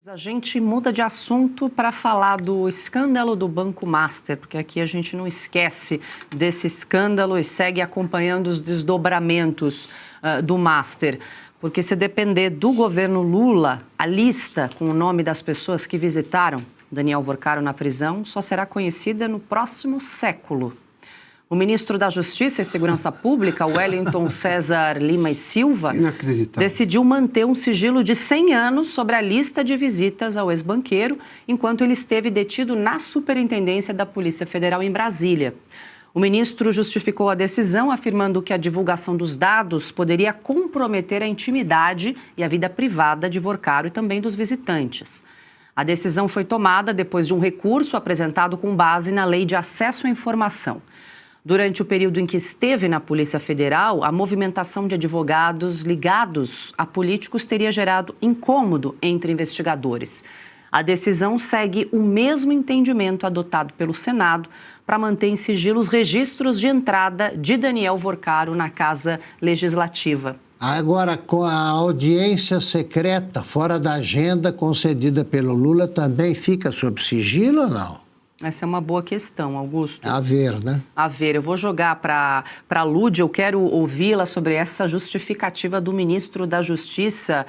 A gente muda de assunto para falar do escândalo do Banco Master, porque aqui a gente não esquece desse escândalo e segue acompanhando os desdobramentos do Master. Porque se depender do governo Lula, a lista com o nome das pessoas que visitaram Daniel Worcaro na prisão só será conhecida no próximo século. O ministro da Justiça e Segurança Pública, Wellington César Lima e Silva, decidiu manter um sigilo de 100 anos sobre a lista de visitas ao ex-banqueiro, enquanto ele esteve detido na Superintendência da Polícia Federal em Brasília. O ministro justificou a decisão, afirmando que a divulgação dos dados poderia comprometer a intimidade e a vida privada de Worcaro e também dos visitantes. A decisão foi tomada depois de um recurso apresentado com base na Lei de Acesso à Informação. Durante o período em que esteve na Polícia Federal, a movimentação de advogados ligados a políticos teria gerado incômodo entre investigadores. A decisão segue o mesmo entendimento adotado pelo Senado para manter em sigilo os registros de entrada de Daniel Worcaro na Casa Legislativa. Agora, com a audiência secreta fora da agenda concedida pelo Lula, também fica sob sigilo ou não? Essa é uma boa questão, Augusto. A ver, né? A ver, eu vou jogar para a Lud, eu quero ouvi-la sobre essa justificativa do ministro da Justiça,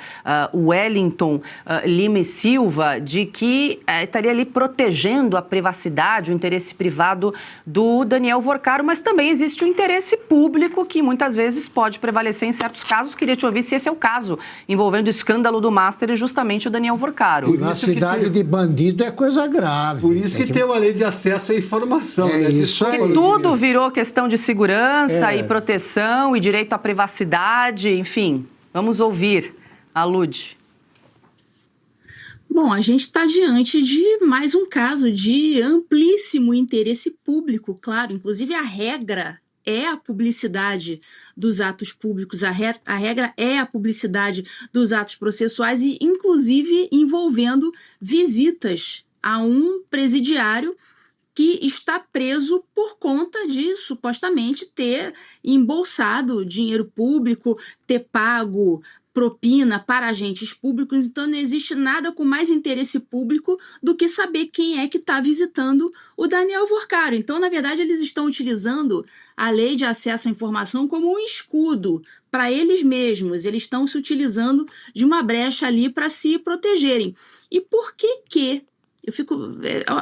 Wellington Lima e Silva, de que estaria ali protegendo a privacidade, o interesse privado do Daniel Worcaro, mas também existe o interesse público que muitas vezes pode prevalecer em certos casos. Queria te ouvir se esse é o caso, envolvendo o escândalo do Master e justamente o Daniel Worcaro. Privacidade de bandido é coisa grave. Por isso que tem uma lei de acesso à informação. É, né? isso aí. Porque tudo virou questão de segurança e proteção e direito à privacidade, enfim. Vamos ouvir a Lud. Bom, a gente está diante de mais um caso de amplíssimo interesse público, claro. Inclusive, a regra é a publicidade dos atos públicos, a regra é a publicidade dos atos processuais e, inclusive, envolvendo visitas a um presidiário que está preso por conta de, supostamente, ter embolsado dinheiro público, ter pago propina para agentes públicos. Então, não existe nada com mais interesse público do que saber quem é que está visitando o Daniel Worcaro. Então, na verdade, eles estão utilizando a Lei de Acesso à Informação como um escudo para eles mesmos. Eles estão se utilizando de uma brecha ali para se protegerem. E por que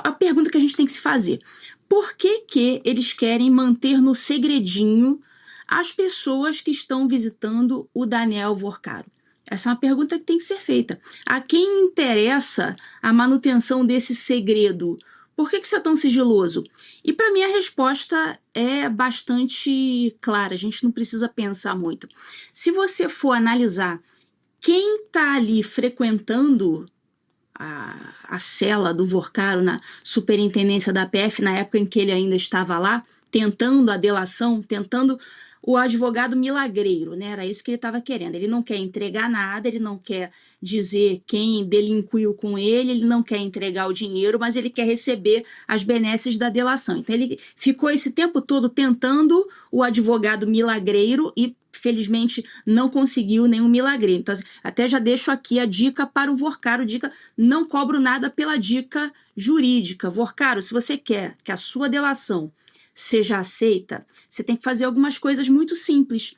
a pergunta que a gente tem que se fazer: por que eles querem manter no segredinho as pessoas que estão visitando o Daniel Worcaro? Essa é uma pergunta que tem que ser feita. A quem interessa a manutenção desse segredo? Por que isso é tão sigiloso? E para mim a resposta é bastante clara, a gente não precisa pensar muito. Se você for analisar quem está ali frequentando a cela do Worcaro na superintendência da PF, na época em que ele ainda estava lá, tentando a delação, tentando o advogado milagreiro, né? Era isso que ele estava querendo. Ele não quer entregar nada, ele não quer dizer quem delinquiu com ele não quer entregar o dinheiro, mas ele quer receber as benesses da delação. Então ele ficou esse tempo todo tentando o advogado milagreiro e felizmente não conseguiu nenhum milagreiro. Então, até já deixo aqui a dica para o Worcaro, dica: não cobro nada pela dica jurídica. Worcaro, se você quer que a sua delação seja aceita, você tem que fazer algumas coisas muito simples.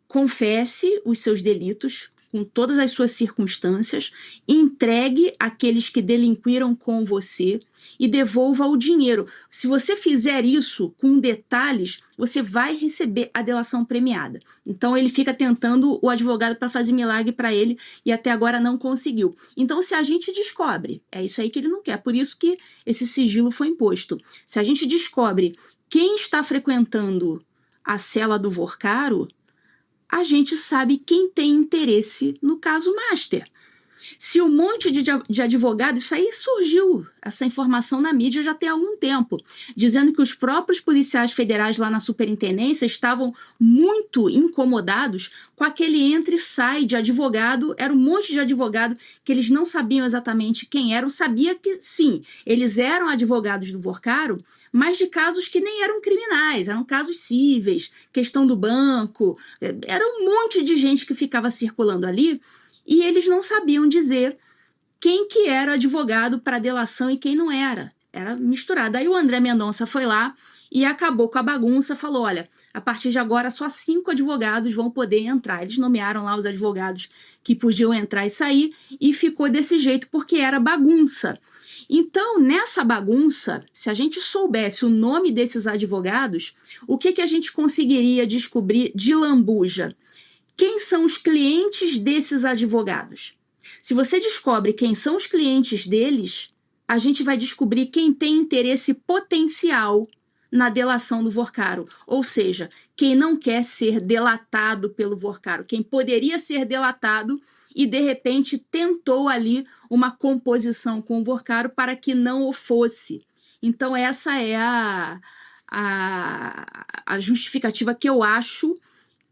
Confesse os seus delitos com todas as suas circunstâncias, entregue aqueles que delinquiram com você e devolva o dinheiro. Se você fizer isso com detalhes, você vai receber a delação premiada. Então ele fica tentando o advogado para fazer milagre para ele e até agora não conseguiu. Então, se a gente descobre, é isso aí que ele não quer, por isso que esse sigilo foi imposto. Se a gente descobre quem está frequentando a cela do Worcaro, a gente sabe quem tem interesse no caso Master. Se um monte de advogado, isso aí surgiu, essa informação na mídia já tem algum tempo, dizendo que os próprios policiais federais lá na superintendência estavam muito incomodados com aquele entra e sai de advogado. Era um monte de advogado que eles não sabiam exatamente quem eram, sabia que sim, eles eram advogados do Worcaro, mas de casos que nem eram criminais, eram casos cíveis, questão do banco, era um monte de gente que ficava circulando ali. E eles não sabiam dizer quem que era advogado para delação e quem não era. Era misturado. Aí o André Mendonça foi lá e acabou com a bagunça, falou, olha, a partir de agora só 5 advogados vão poder entrar. Eles nomearam lá os advogados que podiam entrar e sair e ficou desse jeito porque era bagunça. Então, nessa bagunça, se a gente soubesse o nome desses advogados, o que a gente conseguiria descobrir de lambuja? Quem são os clientes desses advogados? Se você descobre quem são os clientes deles, a gente vai descobrir quem tem interesse potencial na delação do Vorcaro. Ou seja, quem não quer ser delatado pelo Vorcaro, quem poderia ser delatado e, de repente, tentou ali uma composição com o Vorcaro para que não o fosse. Então, essa é a justificativa que eu acho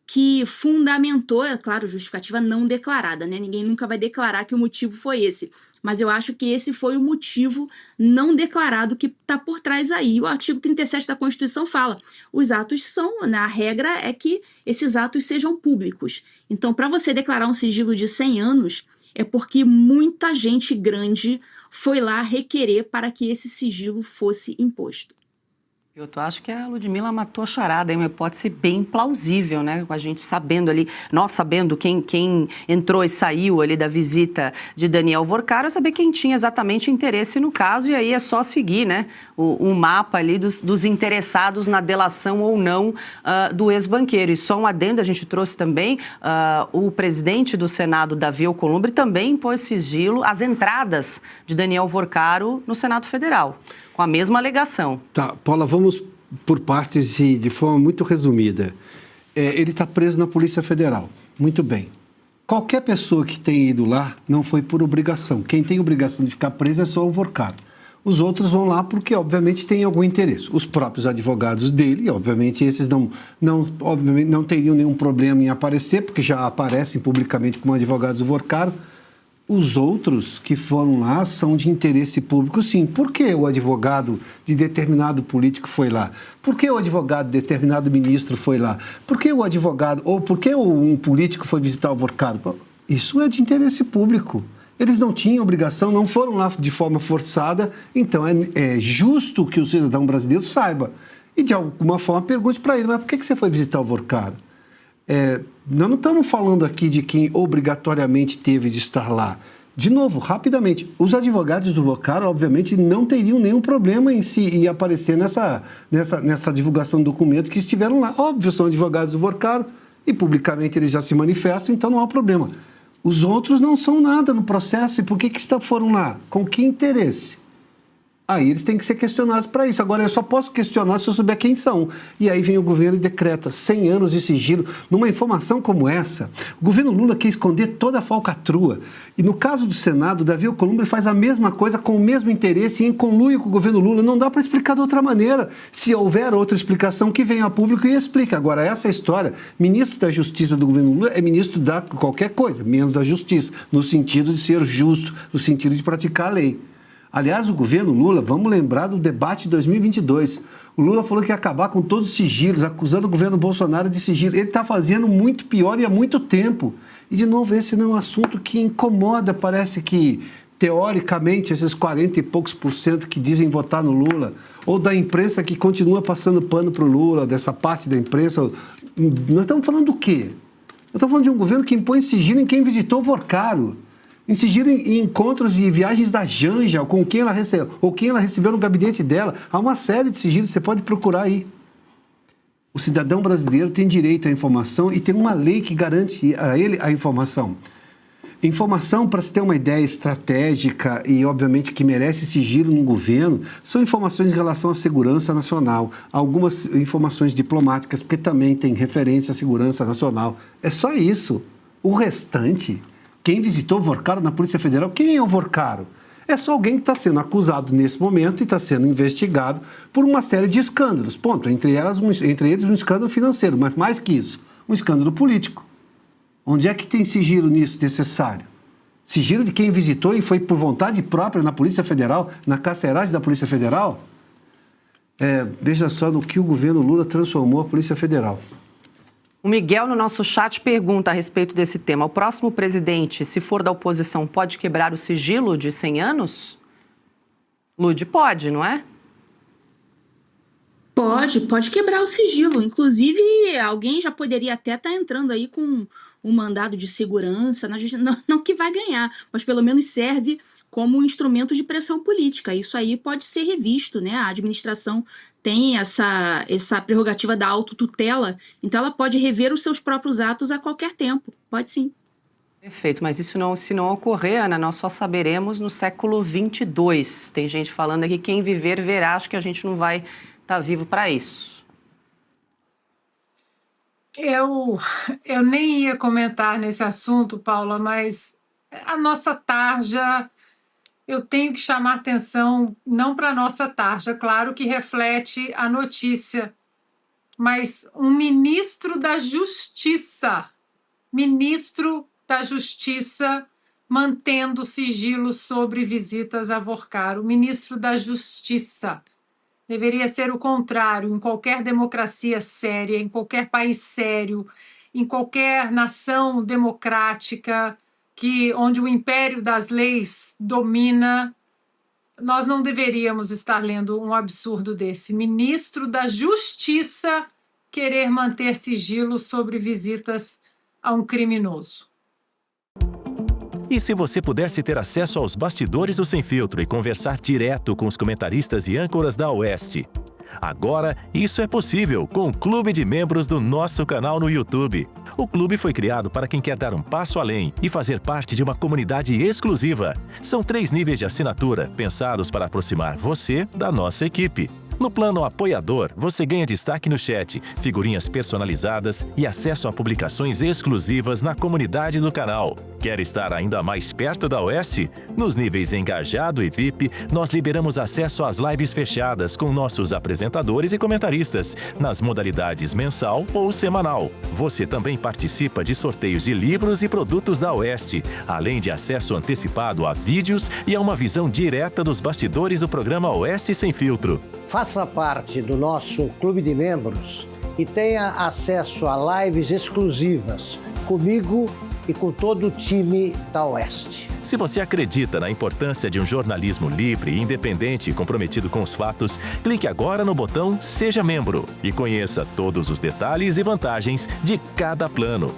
que fundamentou, é claro, justificativa não declarada, né? Ninguém nunca vai declarar que o motivo foi esse. Mas eu acho que esse foi o motivo não declarado que está por trás aí. O artigo 37 da Constituição fala, os atos são, né, a regra é que esses atos sejam públicos. Então, para você declarar um sigilo de 100 anos, é porque muita gente grande foi lá requerer para que esse sigilo fosse imposto. Eu acho que a Ludmila matou a charada, é uma hipótese bem plausível, né? Com a gente sabendo ali, nós sabendo quem entrou e saiu ali da visita de Daniel Vorcaro, saber quem tinha exatamente interesse no caso, e aí é só seguir, né? O mapa ali dos interessados na delação ou não do ex-banqueiro. E só um adendo, a gente trouxe também o presidente do Senado, Davi Alcolumbre, também impôs sigilo às entradas de Daniel Vorcaro no Senado Federal, com a mesma alegação. Tá, Paula, vamos por partes e de forma muito resumida. Ele está preso na Polícia Federal. Muito bem. Qualquer pessoa que tenha ido lá não foi por obrigação. Quem tem obrigação de ficar preso é só o Vorcaro. Os outros vão lá porque, obviamente, têm algum interesse. Os próprios advogados dele, obviamente, esses obviamente, não teriam nenhum problema em aparecer, porque já aparecem publicamente como advogados do Vorcaro. Os outros que foram lá são de interesse público, sim. Por que o advogado de determinado político foi lá? Por que o advogado de determinado ministro foi lá? Por que o advogado, ou por que um político foi visitar o Vorcaro? Isso é de interesse público. Eles não tinham obrigação, não foram lá de forma forçada, então é justo que o cidadão brasileiro saiba. E, de alguma forma, pergunte para ele, mas por que você foi visitar o Vorcaro? Nós não estamos falando aqui de quem obrigatoriamente teve de estar lá. De novo, rapidamente, os advogados do Vorcaro, obviamente, não teriam nenhum problema em aparecer nessa divulgação do documento que estiveram lá. Óbvio, são advogados do Vorcaro e publicamente eles já se manifestam, então não há problema. Os outros não são nada no processo e por que foram lá? Com que interesse? Aí eles têm que ser questionados para isso. Agora, eu só posso questionar se eu souber quem são. E aí vem o governo e decreta 100 anos de sigilo. Numa informação como essa, o governo Lula quer esconder toda a falcatrua. E no caso do Senado, Davi Alcolumbre faz a mesma coisa com o mesmo interesse e em conluio com o governo Lula. Não dá para explicar de outra maneira. Se houver outra explicação, que venha a público e explique. Agora, essa história, ministro da Justiça do governo Lula é ministro da qualquer coisa, menos da Justiça, no sentido de ser justo, no sentido de praticar a lei. Aliás, o governo Lula, vamos lembrar do debate de 2022. O Lula falou que ia acabar com todos os sigilos, acusando o governo Bolsonaro de sigilo. Ele está fazendo muito pior e há muito tempo. E, de novo, esse não é um assunto que incomoda. Parece que, teoricamente, esses 40 e poucos % que dizem votar no Lula, ou da imprensa que continua passando pano para o Lula, dessa parte da imprensa. Nós estamos falando do quê? Nós estamos falando de um governo que impõe sigilo em quem visitou o Vorcaro. Em sigilo em encontros de viagens da Janja, com quem ela recebeu, ou quem ela recebeu no gabinete dela. Há uma série de sigilos, você pode procurar aí. O cidadão brasileiro tem direito à informação e tem uma lei que garante a ele a informação. Informação, para se ter uma ideia estratégica e, obviamente, que merece sigilo no governo, são informações em relação à segurança nacional, algumas informações diplomáticas, porque também tem referência à segurança nacional. É só isso. O restante... Quem visitou o Vorcaro na Polícia Federal, quem é o Vorcaro? É só alguém que está sendo acusado nesse momento e está sendo investigado por uma série de escândalos. Ponto. Entre eles um escândalo financeiro, mas mais que isso, um escândalo político. Onde é que tem sigilo nisso necessário? Sigilo de quem visitou e foi por vontade própria na Polícia Federal, na carceragem da Polícia Federal? Veja só no que o governo Lula transformou a Polícia Federal. O Miguel, no nosso chat, pergunta a respeito desse tema. O próximo presidente, se for da oposição, pode quebrar o sigilo de 100 anos? Lud, pode, não é? Pode quebrar o sigilo. Inclusive, alguém já poderia até estar entrando aí com um mandado de segurança na justiça. Não que vai ganhar, mas pelo menos serve como um instrumento de pressão política. Isso aí pode ser revisto, né? A administração tem essa prerrogativa da autotutela, então ela pode rever os seus próprios atos a qualquer tempo. Pode sim. Perfeito, mas isso não, se não ocorrer, Ana, nós só saberemos no século 22. Tem gente falando aqui, quem viver verá, acho que a gente não vai estar vivo para isso. Eu nem ia comentar nesse assunto, Paula, mas a nossa tarja, eu tenho que chamar atenção, não para a nossa tarja, claro que reflete a notícia, mas um ministro da Justiça mantendo sigilo sobre visitas a Vorcar, o ministro da Justiça. Deveria ser o contrário, em qualquer democracia séria, em qualquer país sério, em qualquer nação democrática onde o império das leis domina, nós não deveríamos estar lendo um absurdo desse. Ministro da Justiça querer manter sigilo sobre visitas a um criminoso. E se você pudesse ter acesso aos bastidores do Sem Filtro e conversar direto com os comentaristas e âncoras da Oeste? Agora, isso é possível com o Clube de Membros do nosso canal no YouTube. O clube foi criado para quem quer dar um passo além e fazer parte de uma comunidade exclusiva. São 3 níveis de assinatura pensados para aproximar você da nossa equipe. No plano apoiador, você ganha destaque no chat, figurinhas personalizadas e acesso a publicações exclusivas na comunidade do canal. Quer estar ainda mais perto da Oeste? Nos níveis Engajado e VIP, nós liberamos acesso às lives fechadas com nossos apresentadores e comentaristas, nas modalidades mensal ou semanal. Você também participa de sorteios de livros e produtos da Oeste, além de acesso antecipado a vídeos e a uma visão direta dos bastidores do programa Oeste Sem Filtro. Faça parte do nosso clube de membros e tenha acesso a lives exclusivas comigo e com todo o time da Oeste. Se você acredita na importância de um jornalismo livre, independente e comprometido com os fatos, clique agora no botão Seja Membro e conheça todos os detalhes e vantagens de cada plano.